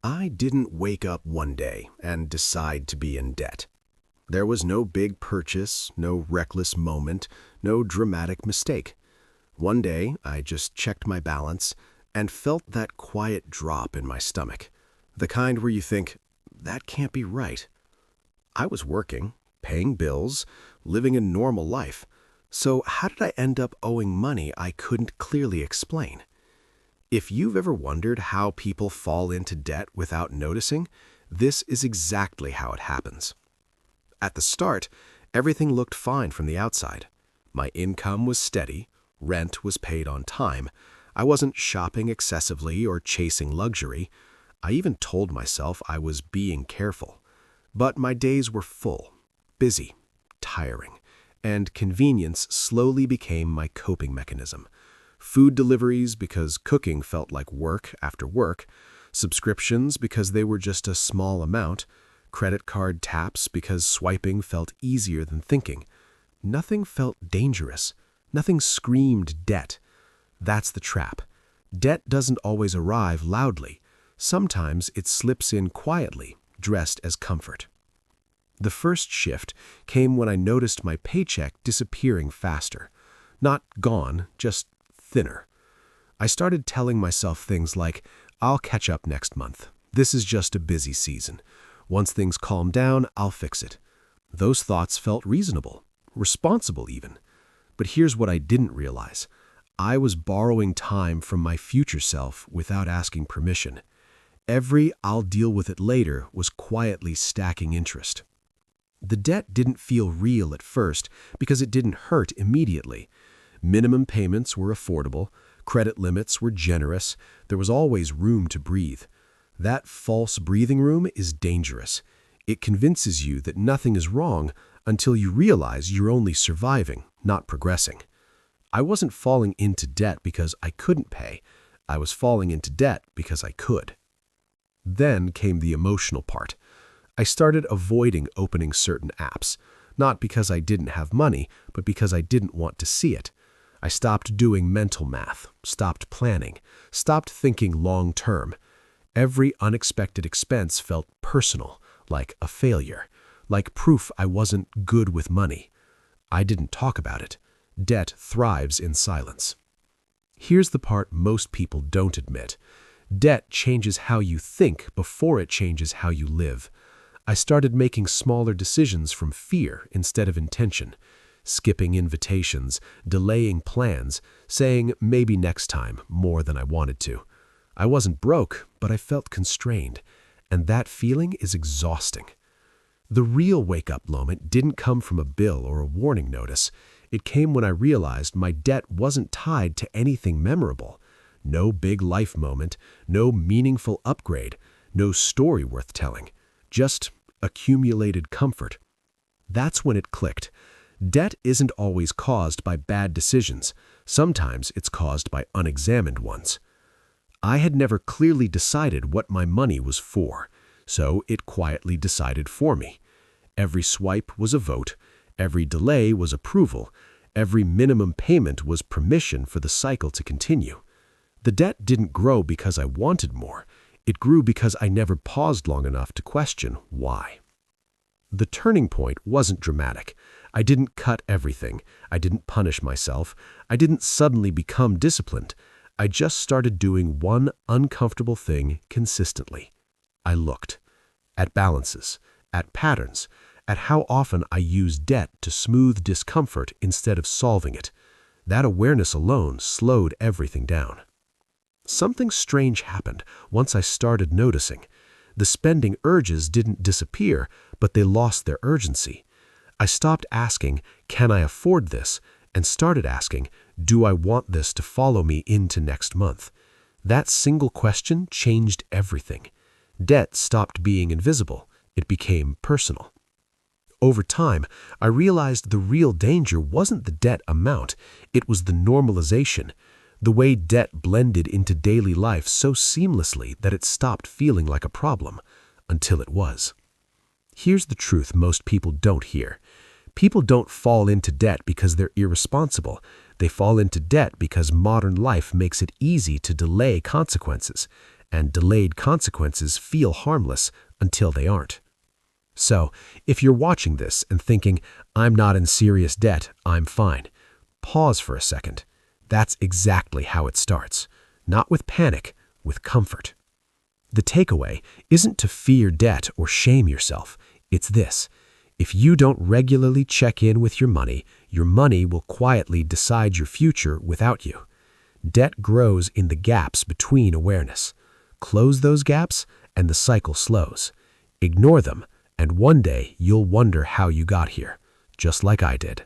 I didn't wake up one day and decide to be in debt. There was no big purchase, no reckless moment, no dramatic mistake. One day, I just checked my balance and felt that quiet drop in my stomach. The kind where you think, that can't be right. I was working, paying bills, living a normal life. So how did I end up owing money I couldn't clearly explain? If you've ever wondered how people fall into debt without noticing, this is exactly how it happens. At the start, everything looked fine from the outside. My income was steady, rent was paid on time, I wasn't shopping excessively or chasing luxury. I even told myself I was being careful. But my days were full, busy, tiring, and convenience slowly became my coping mechanism. Food deliveries because cooking felt like work after work, subscriptions because they were just a small amount, credit card taps because swiping felt easier than thinking. Nothing felt dangerous. Nothing screamed debt. That's the trap. Debt doesn't always arrive loudly. Sometimes it slips in quietly, dressed as comfort. The first shift came when I noticed my paycheck disappearing faster. Not gone, just thinner. I started telling myself things like, I'll catch up next month. This is just a busy season. Once things calm down, I'll fix it. Those thoughts felt reasonable, responsible even. But here's what I didn't realize. I was borrowing time from my future self without asking permission. Every "I'll deal with it later" was quietly stacking interest. The debt didn't feel real at first because it didn't hurt immediately. Minimum payments were affordable, credit limits were generous, there was always room to breathe. That false breathing room is dangerous. It convinces you that nothing is wrong until you realize you're only surviving, not progressing. I wasn't falling into debt because I couldn't pay. I was falling into debt because I could. Then came the emotional part. I started avoiding opening certain apps, not because I didn't have money, but because I didn't want to see it. I stopped doing mental math, stopped planning, stopped thinking long-term. Every unexpected expense felt personal, like a failure, like proof I wasn't good with money. I didn't talk about it. Debt thrives in silence. Here's the part most people don't admit. Debt changes how you think before it changes how you live. I started making smaller decisions from fear instead of intention. Skipping invitations, delaying plans, saying maybe next time more than I wanted to. I wasn't broke, but I felt constrained, and that feeling is exhausting. The real wake-up moment didn't come from a bill or a warning notice. It came when I realized my debt wasn't tied to anything memorable. No big life moment, no meaningful upgrade, no story worth telling, just accumulated comfort. That's when it clicked. Debt isn't always caused by bad decisions. Sometimes it's caused by unexamined ones. I had never clearly decided what my money was for, so it quietly decided for me. Every swipe was a vote, every delay was approval, every minimum payment was permission for the cycle to continue. The debt didn't grow because I wanted more. It grew because I never paused long enough to question why. The turning point wasn't dramatic. I didn't cut everything. I didn't punish myself. I didn't suddenly become disciplined. I just started doing one uncomfortable thing consistently. I looked at balances, at patterns, at how often I used debt to smooth discomfort instead of solving it. That awareness alone slowed everything down. Something strange happened once I started noticing. The spending urges didn't disappear, but they lost their urgency. I stopped asking, can I afford this? And started asking, do I want this to follow me into next month? That single question changed everything. Debt stopped being invisible. It became personal. Over time, I realized the real danger wasn't the debt amount, it was the normalization. The way debt blended into daily life so seamlessly that it stopped feeling like a problem, until it was. Here's the truth most people don't hear. People don't fall into debt because they're irresponsible. They fall into debt because modern life makes it easy to delay consequences. and delayed consequences feel harmless until they aren't. So, if you're watching this and thinking, I'm not in serious debt, I'm fine, pause for a second. That's exactly how it starts. Not with panic, with comfort. The takeaway isn't to fear debt or shame yourself. It's this. If you don't regularly check in with your money will quietly decide your future without you. Debt grows in the gaps between awareness. Close those gaps, and the cycle slows. Ignore them, and one day you'll wonder how you got here, just like I did.